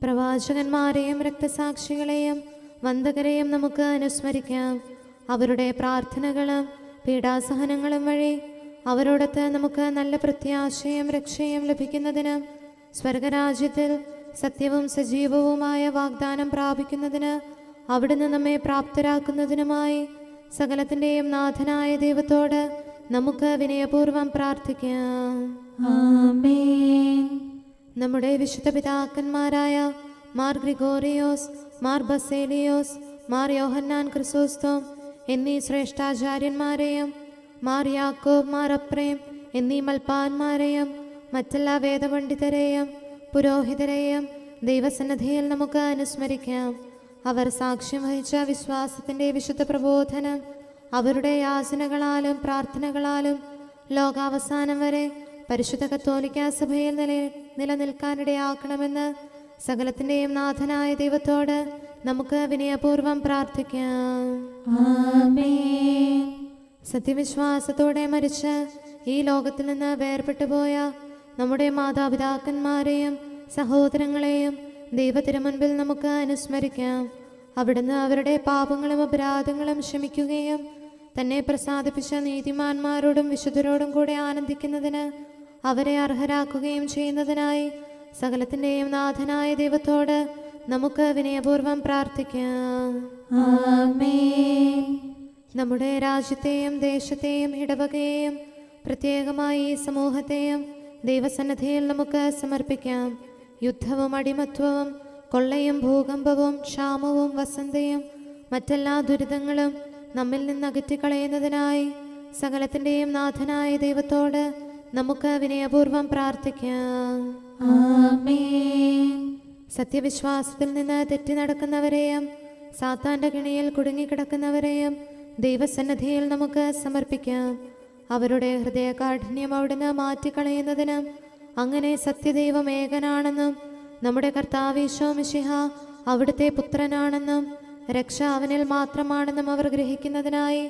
പ്രവാചകന്മാരെയും രക്തസാക്ഷികളെയും വന്ദകരെയും നമുക്ക് അനുസ്മരിക്കാം. അവരുടെ പ്രാർത്ഥനകളും പീഡാസഹനങ്ങളും വഴി അവരോടൊത്ത് നമുക്ക് നല്ല പ്രത്യാശയും രക്ഷയും ലഭിക്കുന്നതിനും സ്വർഗരാജ്യത്തിൽ സത്യവും സജീവവുമായ വാഗ്ദാനം പ്രാപിക്കുന്നതിന് അവിടുന്ന് നമ്മെ പ്രാപ്തരാക്കുന്നതിനുമായി സകലത്തിൻ്റെയും നാഥനായ ദൈവത്തോട് നമുക്ക് വിനയപൂർവ്വം പ്രാർത്ഥിക്കാം. ആമേൻ. നമ്മുടെ വിശുദ്ധ പിതാക്കന്മാരായ മാർ ഗ്രിഗോറിയോസ്, മാർ ബസേലിയോസ്, മാർ യോഹന്നാൻ ക്രിസോസ്തോം എന്നീ ശ്രേഷ്ഠാചാര്യന്മാരെയും മാർ യാക്കോബ്, മാർ അപ്രേം എന്നീ മൽപ്പാന്മാരെയും മറ്റെല്ലാ വേദപണ്ഡിതരെയും പുരോഹിതരെയും ദൈവസന്നിധിയിൽ നമുക്ക് അനുസ്മരിക്കാം. അവർ സാക്ഷ്യം വഹിച്ച വിശ്വാസത്തിൻ്റെ വിശുദ്ധ പ്രബോധനം അവരുടെ യാചനകളാലും പ്രാർത്ഥനകളാലും ലോകാവസാനം വരെ പരിശുദ്ധ കത്തോലിക്കാ സഭയിൽ നിലനിൽക്കാനിടയാക്കണമെന്ന് സകലത്തിൻ്റെയും നാഥനായ ദൈവത്തോട് നമുക്ക് വിനയപൂർവ്വം പ്രാർത്ഥിക്കാം. ആമേൻ. സത്യവിശ്വാസത്തോടെ മരിച്ച് ഈ ലോകത്തിൽ നിന്ന് വേർപെട്ടു പോയ നമ്മുടെ മാതാപിതാക്കന്മാരെയും സഹോദരങ്ങളെയും ദൈവത്തിരുമുൻപിൽ നമുക്ക് അനുസ്മരിക്കാം. അവിടുന്ന് അവരുടെ പാപങ്ങളും അപരാധങ്ങളും ക്ഷമിക്കുകയും തന്നെ പ്രസാദിപ്പിച്ച നീതിമാന്മാരോടും വിശുദ്ധരോടും കൂടെ ആനന്ദിക്കുന്നതിന് അവരെ അർഹരാക്കുകയും ചെയ്യുന്നതിനായി സകലത്തിൻ്റെയും നാഥനായ ദൈവത്തോട് നമുക്ക് വിനയപൂർവ്വം പ്രാർത്ഥിക്കാം. ആമേൻ. നമ്മുടെ രാജ്യത്തെയും ദേശത്തെയും ഇടവകയെയും പ്രത്യേകമായി ഈ സമൂഹത്തെയും ദൈവസന്നിധിയിൽ നമുക്ക് സമർപ്പിക്കാം. യുദ്ധവും അടിമത്വവും കൊള്ളയും ഭൂകമ്പവും ക്ഷാമവും വസന്തയും മറ്റെല്ലാ ദുരിതങ്ങളും നമ്മിൽ നിന്ന് അകറ്റിക്കളയുന്നതിനായി സകലത്തിൻ്റെയും നാഥനായ ദൈവത്തോട് നമുക്ക് വിനയപൂർവ്വം പ്രാർത്ഥിക്കാം. ആമേൻ. സത്യവിശ്വാസത്തിൽ നിന്ന് തെറ്റി നടക്കുന്നവരെയും സാത്താന്റെ കിണിയിൽ കുടുങ്ങിക്കിടക്കുന്നവരെയും ദൈവസന്നിധിയിൽ നമുക്ക് സമർപ്പിക്കാം. അവരുടെ ഹൃദയകാഠിന്യം അവിടുന്ന് മാറ്റിക്കളയുന്നതിനും അങ്ങനെ സത്യദൈവം ഏകനാണെന്നും നമ്മുടെ കർത്താവ് ഈശോ മിശിഹ അവിടുത്തെ പുത്രനാണെന്നും രക്ഷ അവനിൽ മാത്രമാണെന്നും അവർ ഗ്രഹിക്കുന്നതിനായി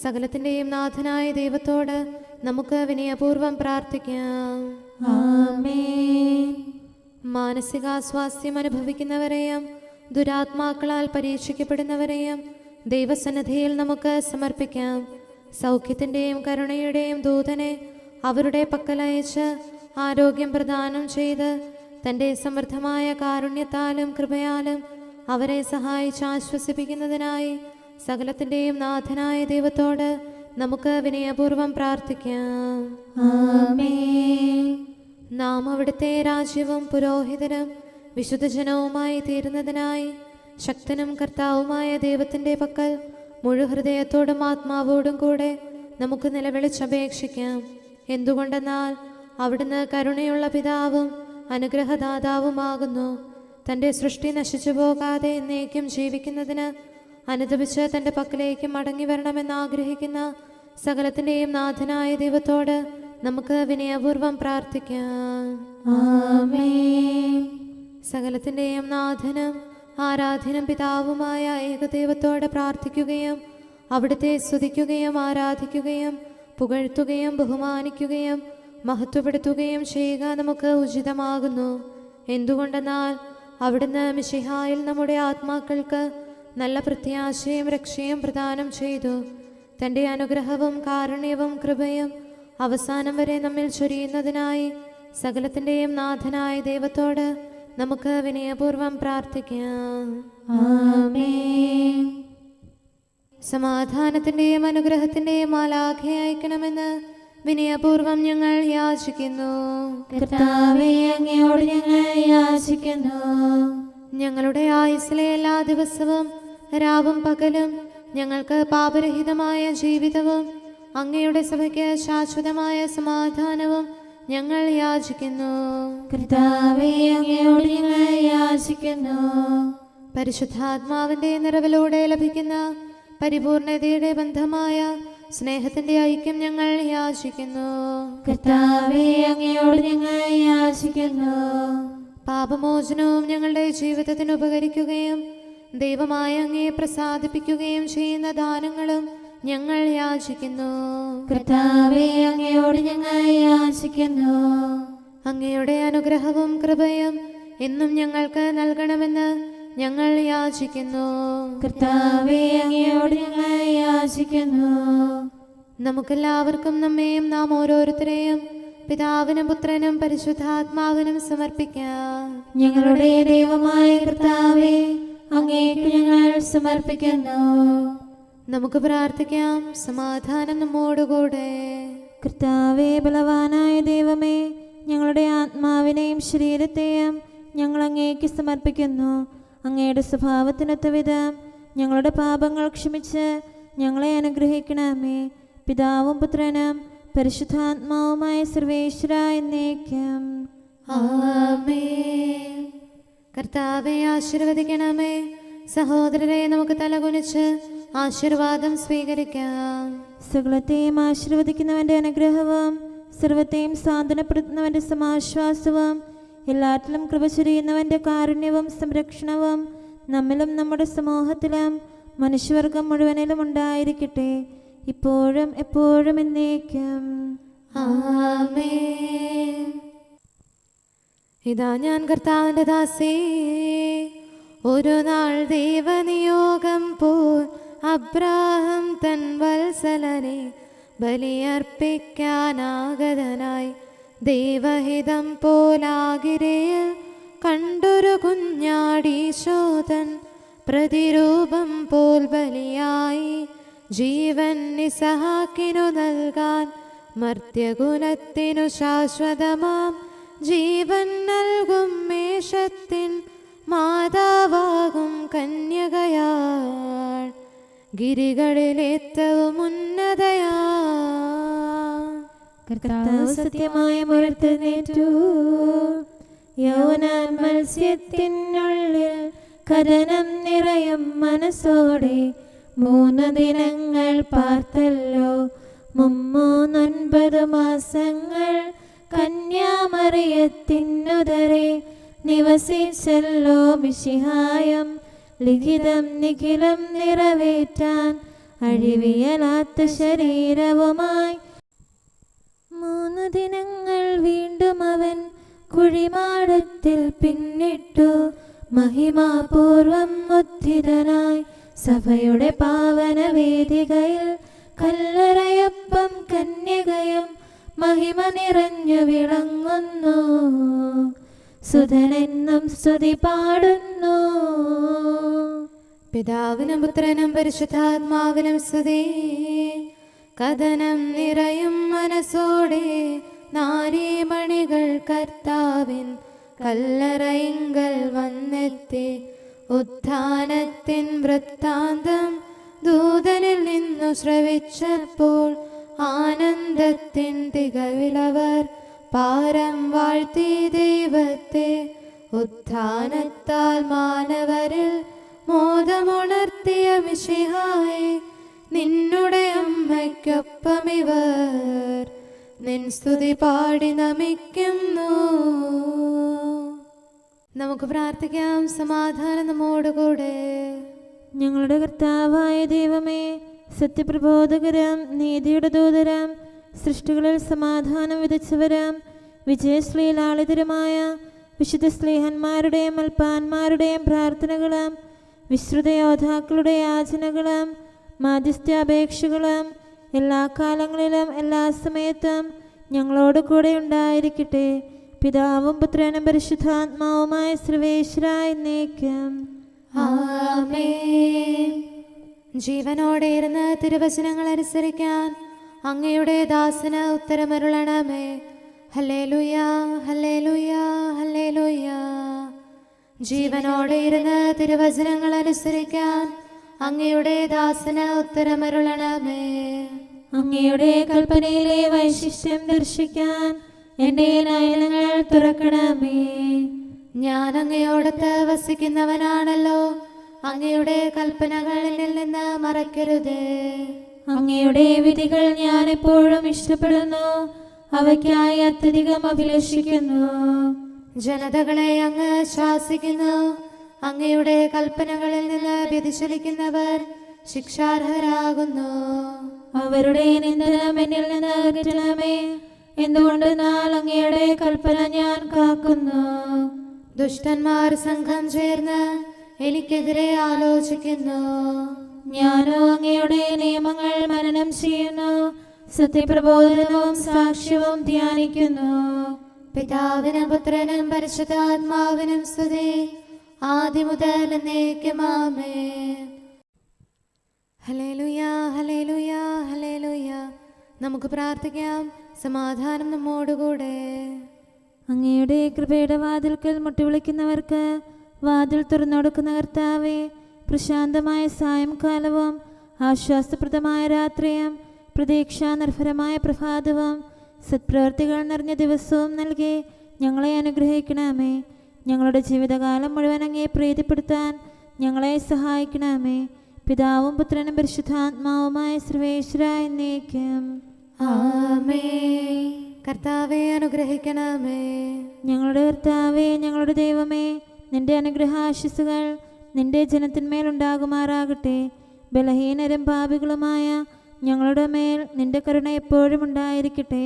സകലത്തിൻ്റെയും നാഥനായ ദൈവത്തോട് നമുക്ക് വിനയപൂർവ്വം പ്രാർത്ഥിക്കാം. ആമേൻ. മാനസികാസ്വാസ്ഥ്യം അനുഭവിക്കുന്നവരെയും ദുരാത്മാക്കളാൽ പരീക്ഷിക്കപ്പെടുന്നവരെയും ദൈവസന്നിധിയിൽ നമുക്ക് സമർപ്പിക്കാം. സൗഖ്യത്തിൻ്റെയും കരുണയുടെയും ദൂതനെ അവരുടെ പക്കലയച്ച് ആരോഗ്യം പ്രദാനം ചെയ്ത് തൻ്റെ സമൃദ്ധമായ കാരുണ്യത്താലും കൃപയാലും അവരെ സഹായിച്ച് ആശ്വസിപ്പിക്കുന്നതിനായി സകലത്തിൻ്റെയും നാഥനായ ദൈവത്തോട് നമുക്ക് വിനയപൂർവ്വം പ്രാർത്ഥിക്കാം. ആമേൻ. നാം അവിടുത്തെ രാജ്യവും പുരോഹിതനും വിശുദ്ധജനവുമായി തീരുന്നതിനായി ശക്തനും കർത്താവുമായ ദൈവത്തിൻ്റെ പക്കൽ മുഴുഹൃദയത്തോടും ആത്മാവോടും കൂടെ നമുക്ക് നിലവിളിച്ചപേക്ഷിക്കാം. എന്തുകൊണ്ടെന്നാൽ അവിടുന്ന് കരുണയുള്ള പിതാവും അനുഗ്രഹദാതാവുമാകുന്നു. തൻ്റെ സൃഷ്ടി നശിച്ചു പോകാതെ എന്നേക്കും ജീവിക്കുന്നതിന് അനുദപിച്ച് തൻ്റെ പക്കലേക്ക് മടങ്ങി വരണമെന്ന് ആഗ്രഹിക്കുന്ന സകലത്തിൻ്റെയും നാഥനായ ദൈവത്തോട് നമുക്ക് വിനയപൂർവ്വം പ്രാർത്ഥിക്കാം. ആമേൻ. സകലത്തിൻ്റെയും നാഥനും ആരാധ്യനും പിതാവുമായ ഏകദൈവത്തോട് പ്രാർത്ഥിക്കുകയും അവിടുത്തെ സ്തുതിക്കുകയും ആരാധിക്കുകയും പുകഴ്ത്തുകയും ബഹുമാനിക്കുകയും മഹത്വപ്പെടുത്തുകയും ചെയ്യുക നമുക്ക് ഉചിതമാകുന്നു. എന്തുകൊണ്ടെന്നാൽ അവിടുന്ന് മിശിഹായിൽ നമ്മുടെ ആത്മാക്കൾക്ക് നല്ല പ്രത്യാശയും രക്ഷയും പ്രദാനം ചെയ്തു. തൻ്റെ അനുഗ്രഹവും കാരുണ്യവും കൃപയും അവസാനം വരെ നമ്മിൽ ചൊരിയുന്നതിനായി സകലത്തിൻ്റെയും നാഥനായ ദൈവത്തോട് നമുക്ക് വിനയപൂർവ്വം പ്രാർത്ഥിക്കാം. ആമേൻ. സമാധാനത്തിൻ്റെയും അനുഗ്രഹത്തിൻ്റെയും മാലാഖയെ അയക്കണമെന്ന് വിനയപൂർവ്വം ഞങ്ങൾ യാചിക്കുന്നു. കർത്താവേ, അങ്ങയോട് ഞങ്ങൾ യാചിക്കുന്നു. ഞങ്ങളുടെ ആയുസ്സിലെ എല്ലാ ദിവസവും രാവും പകലും ഞങ്ങൾക്ക് പാപരഹിതമായ ജീവിതവും അങ്ങയുടെ സഭയ്ക്ക് ശാശ്വതമായ സമാധാനവും ഞങ്ങൾ യാചിക്കുന്നു. കർത്താവേ, അങ്ങയോട് ഞങ്ങൾ യാചിക്കുന്നു. പരിശുദ്ധാത്മാവിന്റെ നിറവിലൂടെ ലഭിക്കുന്ന പരിപൂർണതയുടെ ബന്ധമായ സ്നേഹത്തിന്റെ ഐക്യം ഞങ്ങൾ യാചിക്കുന്നു. കർത്താവേ, അങ്ങയോട് ഞങ്ങൾ യാചിക്കുന്നു. പാപമോചനവും ഞങ്ങളുടെ ജീവിതത്തിന് ഉപകരിക്കുകയും ദൈവമായ അങ്ങയെ പ്രസാദിപ്പിക്കുകയും ചെയ്യുന്ന ദാനങ്ങളും ഞങ്ങൾ യാചിക്കുന്നു. കർത്താവേ, അങ്ങയോട് ഞങ്ങൾ യാചിക്കുന്നു. അങ്ങയുടെ അനുഗ്രഹവും കൃപയും എന്നും ഞങ്ങൾക്ക് നൽകണമെന്ന് ഞങ്ങൾ യാചിക്കുന്നു. കർത്താവേ, അങ്ങയോട് ഞങ്ങൾ യാചിക്കുന്നു. നമുക്കെല്ലാവർക്കും നമ്മെയും നാം ഓരോരുത്തരെയും പിതാവിനും പുത്രനും പരിശുദ്ധാത്മാവിനും സമർപ്പിക്കാം. ഞങ്ങളുടെ ദൈവമായ കർത്താവേ, അങ്ങേക്ക് ഞങ്ങൾ സമർപ്പിക്കുന്നു. നമുക്ക് പ്രാർത്ഥിക്കാം. സമാധാനം നമ്മോടുകൂടെ. കർത്താവേ, ബലവാനായ ദൈവമേ, ഞങ്ങളുടെ ആത്മാവിനെയും ശരീരത്തെയും ഞങ്ങൾ അങ്ങേക്ക് സമർപ്പിക്കുന്നു. അങ്ങയുടെ സ്വഭാവത്തിനൊത്ത വിധം ഞങ്ങളുടെ പാപങ്ങൾ ക്ഷമിച്ച് ഞങ്ങളെ അനുഗ്രഹിക്കണമേ. പിതാവും പുത്രനും പരിശുദ്ധാത്മാവുമായ സർവേശ്വര എന്നേക്കും. ആമേൻ. കർത്താവെ ആശീർവദിക്കണമേ. സഹോദരരെ, നമുക്ക് തലകുനിച്ച് ആശീർവാദം സ്വീകരിക്കാം. സകലത്തെയും ആശീർവദിക്കുന്നവന്റെ അനുഗ്രഹവും സർവത്തെയും സാന്ത്വനപ്പെടുത്തുന്നവന്റെ സമാശ്വാസവും എല്ലാറ്റിലും കൃപ ചൊരിയുന്നവന്റെ കാരുണ്യവും സംരക്ഷണവും നമ്മിലും നമ്മുടെ സമൂഹത്തിലും മനുഷ്യവർഗം മുഴുവനിലും ഉണ്ടായിരിക്കട്ടെ, ഇപ്പോഴും എപ്പോഴും എന്നേക്കും. ആമേൻ. ഇതാ ഞാൻ കർത്താവിന്റെ ദാസി, ഒരു നാൾ ദൈവനിയോഗം പോൽ അബ്രാഹം തൻ വത്സലനെ ബലിയർപ്പിക്കാനാഗതനായി ദൈവഹിതം പോലാകിരയിൽ കണ്ടൊരു കുഞ്ഞാടീശോതൻ പ്രതിരൂപം പോൽ ബലിയായി ജീവൻ ഇസഹാക്കിനു നൽകാൻ മർത്യകുലത്തിനു ശാശ്വതമാം ജീവൻ നൽകും മേഷത്തിൻ മാതാവാകും കന്യകയാൾ ഗിരികളിലേറ്റവും ഉന്നതയാ കർത്താവ് സത്യമായ മുഴത്തേറ്റു. യൗവനാൻ മത്സ്യത്തിനുള്ളിൽ കഥനം നിറയും മനസ്സോടെ 3 ദിനങ്ങൾ പാർത്തല്ലോ. 39 മാസങ്ങൾ കന്യാമറിയത്തിനുദരെ നിവസിച്ചല്ലോ. മിശിഹായം ലിഖിതം നിഖിലം നിറവേറ്റാൻ അഴിവിയലാത്ത ശരീരവുമായി 3 ദിനങ്ങൾ വീണ്ടും അവൻ കുഴിമാടത്തിൽ പിന്നിട്ടു. മഹിമാപൂർവം ഉദ്ധിതനായി സഭയുടെ പാവനവേദികയിൽ കല്ലറയൊപ്പം കന്യകയും മഹിമ നിറഞ്ഞു വിളങ്ങുന്നു. സുധനെന്നും സ്തുതി പാടുന്നു. പിതാവിനും പുത്രനും പരിശുദ്ധാത്മാവിനും സ്തുതി. കഥനം നിറയും മനസ്സോടെ നാരീമണികൾ കർത്താവിൻ കല്ലറയിങ്കൽ വന്നെത്തി. ഉത്ഥാനത്തിൻ വൃത്താന്തം ദൂതനിൽ നിന്നു ശ്രവിച്ചപ്പോൾ ആനന്ദത്തിൻ തികവിലവർ പാരം വാഴ്ത്തി ദൈവത്തെ. ഉത്ഥാനത്താൽ മാനവരിൽ മോദമുണർത്തിയ മിശിഹായെ നിന്നുടെ അമ്മയ്ക്കൊപ്പം ഇവർ നിൻ സ്തുതി പാടി നമിക്കുന്നു. നമുക്ക് പ്രാർത്ഥിക്കാം. സമാധാനം നമ്മോടുകൂടെ. ഞങ്ങളുടെ കർത്താവായ ദൈവമേ, സത്യപ്രബോധകരാം നീതിയുടെ ദൂതരാം സൃഷ്ടികളിൽ സമാധാനം വിതച്ചവരാം വിജയശ്രീലാളിതരുമായ വിശുദ്ധ സ്ലീഹന്മാരുടെയും അൽപ്പാന്മാരുടെയും പ്രാർത്ഥനകളാം വിശ്രുത യോദ്ധാക്കളുടെ യാചനകളാം മാധ്യസ്ഥാപേക്ഷകളാം എല്ലാ കാലങ്ങളിലും എല്ലാ സമയത്തും ഞങ്ങളോട് കൂടെ ഉണ്ടായിരിക്കട്ടെ. പിതാവും പുത്രനും പരിശുദ്ധാത്മാവുമായ സർവേശ്വരായി എന്നേക്കും. ആമേൻ. ജീവനോടെ ഇരുന്ന് തിരുവചനങ്ങൾ അനുസരിക്കാൻ അങ്ങയുടെ ദാസന് ഉത്തരമരുളണമേ. Hallelujah, hallelujah, hallelujah. ജീവനോടെ ഇരുന്ന് തിരുവചനങ്ങൾ അനുസരിക്കാൻ അങ്ങയുടെ ദാസന് ഉത്തരമരുളണമേ. അങ്ങയുടെ കൽപ്പനയിലെ വൈശിഷ്ട്യം ദർശിക്കാൻ എൻ്റെ നയനങ്ങൾ തുറക്കണമേ. ഞാൻ അങ്ങയോടത്ത് വസിക്കുന്നവനാണല്ലോ. അങ്ങയുടെ കൽപ്പനകൾ എന്നിൽ നിന്ന് മറക്കരുതേ. അങ്ങയുടെ വിധികൾ ഞാൻ എപ്പോഴും ഇഷ്ടപ്പെടുന്നു, അവയ്ക്കായി അത്യധികം അഭിലഷിക്കുന്നു. ജനതകളെ അങ്ങ് ശാസിക്കുന്നു. അങ്ങയുടെ കൽപ്പനകളിൽ നിന്ന് വ്യതിചലിക്കുന്നവർ ശിക്ഷാർഹരാകുന്നു. അവരുടെ നിന്ദനം എന്നിൽ നിന്ന് അകറ്റണമേ. എന്തുകൊണ്ടെന്നാൽ അങ്ങയുടെ കൽപ്പന ഞാൻ കാക്കുന്നു. ദുഷ്ടന്മാർ സംഘം ചേർന്ന് എനിക്കെതിരെ ആലോചിക്കുന്നു. ഞാനോ അങ്ങയുടെ നിയമങ്ങൾ മനനം ചെയ്യുന്നു, സത്യപ്രബോധനവും സാക്ഷ്യവും ധ്യാനിക്കുന്നു. പിതാവിനും പുത്രനും പരിശുദ്ധാത്മാവിനും സ്തുതി, ആദ്യം മുതൽ എന്നേക്കും ആമേൻ. Hallelujah, hallelujah, hallelujah. നമുക്ക് പ്രാർത്ഥിക്കാം. സമാധാനം നമ്മോടുകൂടെ. അങ്ങയുടെ കൃപയുടെ വാതിൽക്കൽ മുട്ടിവിളിക്കുന്നവർക്ക് വാതിൽ തുറന്നുകൊടുക്കുന്ന കർത്താവേ, പ്രശാന്തമായ സായംകാലവും ആശ്വാസപ്രദമായ രാത്രിയും പ്രതീക്ഷാനിർഭരമായ പ്രഭാതവും സത്പ്രവർത്തികൾ നിറഞ്ഞ ദിവസവും നൽകി ഞങ്ങളെ അനുഗ്രഹിക്കണമേ. ഞങ്ങളുടെ ജീവിതകാലം മുഴുവൻ അങ്ങയെ പ്രീതിപ്പെടുത്താൻ ഞങ്ങളെ സഹായിക്കണമേ. പിതാവും പുത്രനും പരിശുദ്ധാത്മാവുമായ സർവേശ്വരായി എന്നേക്കും. ആമേൻ. കർത്താവെ അനുഗ്രഹിക്കണമേ. ഞങ്ങളുടെ കർത്താവേ, ഞങ്ങളുടെ ദൈവമേ, നിന്റെ അനുഗ്രഹാശിസുകൾ നിന്റെ ജനത്തിന്മേലുണ്ടാകുമാറാകട്ടെ. ബലഹീനരും പാപികളുമായ ഞങ്ങളുടെ മേൽ നിന്റെ കരുണ എപ്പോഴും ഉണ്ടായിരിക്കട്ടെ.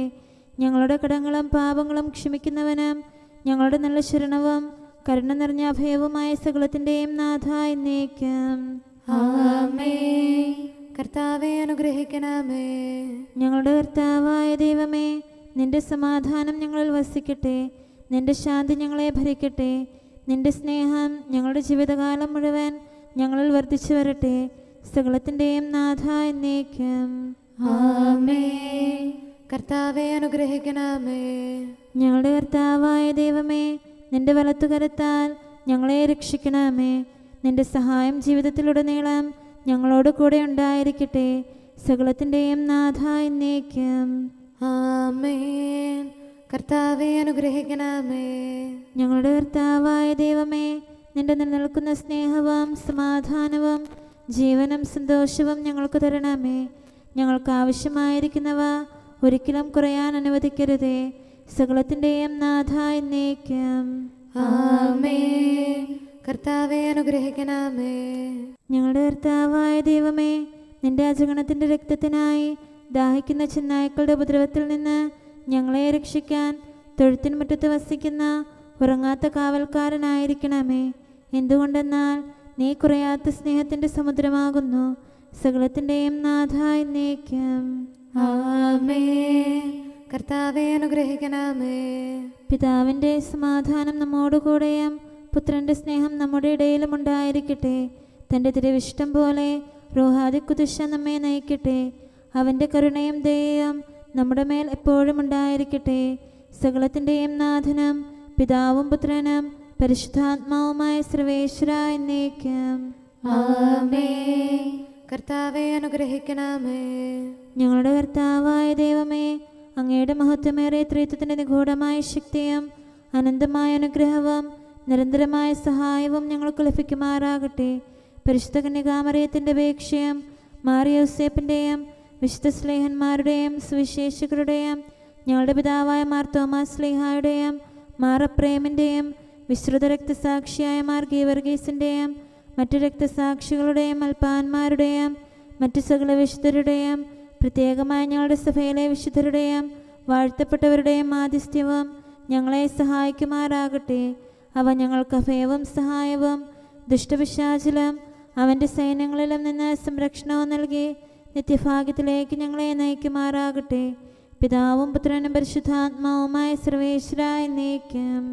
ഞങ്ങളുടെ കടങ്ങളും പാപങ്ങളും ക്ഷമിക്കുന്നവനും ഞങ്ങളുടെ നല്ല ശരണവും കരുണ നിറഞ്ഞ അഭയവുമായ സകലത്തിൻ്റെയും നാഥ എന്നേക്കും. ആമേൻ. കർത്താവെ അനുഗ്രഹിക്കണമേ. ഞങ്ങളുടെ കർത്താവായ ദൈവമേ, നിന്റെ സമാധാനം ഞങ്ങളിൽ വസിക്കട്ടെ. നിന്റെ ശാന്തി ഞങ്ങളെ ഭരിക്കട്ടെ. നിന്റെ സ്നേഹം ഞങ്ങളുടെ ജീവിതകാലം മുഴുവൻ ഞങ്ങളിൽ വർദ്ധിച്ചു വരട്ടെ. സകലത്തിൻ്റെയും നാഥ എന്നേക്കും. ആമേൻ. കർത്താവെ അനുഗ്രഹിക്കണമേ. ഞങ്ങളുടെ കർത്താവായ ദൈവമേ, നിന്റെ വലത്തുകരത്താൽ ഞങ്ങളെ രക്ഷിക്കണമേ. നിന്റെ സഹായം ജീവിതത്തിലുടനീളം ഞങ്ങളോട് കൂടെ ഉണ്ടായിരിക്കട്ടെ. സകലത്തിൻ്റെയും നാഥ എന്നേക്കും. ആമേൻ. കർത്താവെ അനുഗ്രഹിക്കണമേ. ഞങ്ങളുടെ കർത്താവായ ദൈവമേ, നിന്റെ നിലനിൽക്കുന്ന സ്നേഹവും സമാധാനവും ജീവനും സന്തോഷവും ഞങ്ങൾക്ക് തരണമേ. ഞങ്ങൾക്ക് ആവശ്യമായിരിക്കുന്നവ ഒരിക്കലും കുറയാൻ അനുവദിക്കരുതേ. സകലത്തിൻ്റെയും നാഥ എന്നേക്കും. ആമേൻ. കർത്താവെ അനുഗ്രഹിക്കണമേ. ഞങ്ങളുടെ കർത്താവായ ദൈവമേ, നിന്റെ അജഗണത്തിൻ്റെ രക്തത്തിനായി ദാഹിക്കുന്ന ചെന്നായ്ക്കളുടെ ഉപദ്രവത്തിൽ നിന്ന് ഞങ്ങളെ രക്ഷിക്കാൻ തൊഴുത്തിൻ മുറ്റത്ത് വസിക്കുന്ന ഉറങ്ങാത്ത കാവൽക്കാരനായിരിക്കണമേ. എന്തുകൊണ്ടെന്നാൽ നീ കുറയാത്ത സ്നേഹത്തിൻ്റെ സമുദ്രമാകുന്നു. സകലത്തിൻ്റെയും നാഥ എന്നേക്കും. ആമേൻ. കർത്താവെ അനുഗ്രഹിക്കണമേ. പിതാവിൻ്റെ സമാധാനം നമ്മോടുകൂടെയും പുത്രൻ്റെ സ്നേഹം നമ്മുടെ ഇടയിലും ഉണ്ടായിരിക്കട്ടെ. തൻ്റെ തിരുവിഷ്ടം പോലെ റൂഹാദിക്കുദിശ നമ്മെ നയിക്കട്ടെ. അവൻ്റെ കരുണയും ദയയും നമ്മുടെ മേൽ എപ്പോഴും ഉണ്ടായിരിക്കട്ടെ. സകലത്തിൻ്റെയും നാഥനും പിതാവും പുത്രനും പരിശുദ്ധാത്മാവുമായ സർവേശ്വര എന്നേക്കും. ആമേൻ. കർത്താവെ അനുഗ്രഹിക്കണമേ. ഞങ്ങളുടെ കർത്താവായ ദൈവമേ, അങ്ങയുടെ മഹത്വമേറിയ ത്രിത്വത്തിൻ്റെ നിഗൂഢമായ ശക്തിയും അനന്തമായ അനുഗ്രഹവും നിരന്തരമായ സഹായവും ഞങ്ങൾക്ക് ലഭിക്കുമാറാകട്ടെ. പരിശുദ്ധ കന്യകാമറിയത്തിൻ്റെ അപേക്ഷയും മാറിയോസേപ്പിൻ്റെയും വിശുദ്ധ സ്ലേഹന്മാരുടെയും സുവിശേഷകരുടെയും ഞങ്ങളുടെ പിതാവായ മാർ തോമാസ് സ്ലീഹായുടെയും മാർ അപ്രേമിൻ്റെയും വിശ്രുത രക്തസാക്ഷിയായ മാർ ഗീവർഗീസിൻ്റെയും മറ്റു രക്തസാക്ഷികളുടെയും അൽപ്പാന്മാരുടെയും മറ്റു സകല വിശുദ്ധരുടെയും പ്രത്യേകമായി ഞങ്ങളുടെ സഭയിലെ വിശുദ്ധരുടെയും വാഴ്ത്തപ്പെട്ടവരുടെയും മാധ്യസ്ഥ്യവും ഞങ്ങളെ സഹായിക്കുമാറാകട്ടെ. അവ ഞങ്ങൾക്ക് അഭയവും സഹായവും ദുഷ്ടപിശാചിലും അവൻ്റെ സൈന്യങ്ങളിലും നിന്ന് സംരക്ഷണവും നൽകി നിത്യഭാഗ്യത്തിലേക്ക് ഞങ്ങളെ നയിക്കുമാറാകട്ടെ. പിതാവും പുത്രനും പരിശുദ്ധാത്മാവുമായ സർവേശ്വര എന്നേക്കും.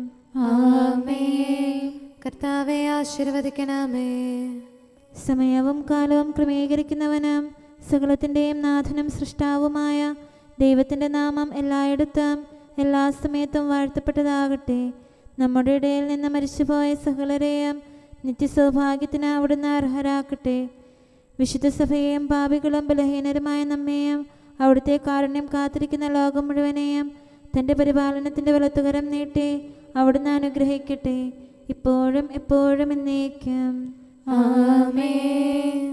ആമേൻ. കർത്താവെ ആശീർവദിക്കണമേ. സമയവും കാലവും ക്രമീകരിക്കുന്നവനും സകലത്തിൻ്റെയും നാഥനും സൃഷ്ടാവുമായ ദൈവത്തിൻ്റെ നാമം എല്ലായിടത്തും എല്ലാ സമയത്തും വാഴ്ത്തപ്പെട്ടതാകട്ടെ. നമ്മുടെ ഇടയിൽ നിന്ന് മരിച്ചുപോയ സകലരെയും നിത്യസൗഭാഗ്യത്തിന് അവിടുന്ന് അർഹരാക്കട്ടെ. വിശുദ്ധ സഭയെയും പാപികളും ബലഹീനരുമായ നമ്മെയും അവിടുത്തെ കാരുണ്യം കാത്തിരിക്കുന്ന ലോകം മുഴുവനെയും തൻ്റെ പരിപാലനത്തിൻ്റെ വലത്തുകരം നീട്ടി അവിടുന്ന് അനുഗ്രഹിക്കട്ടെ, ഇപ്പോഴും എപ്പോഴും എന്നേക്കും. ആമേൻ.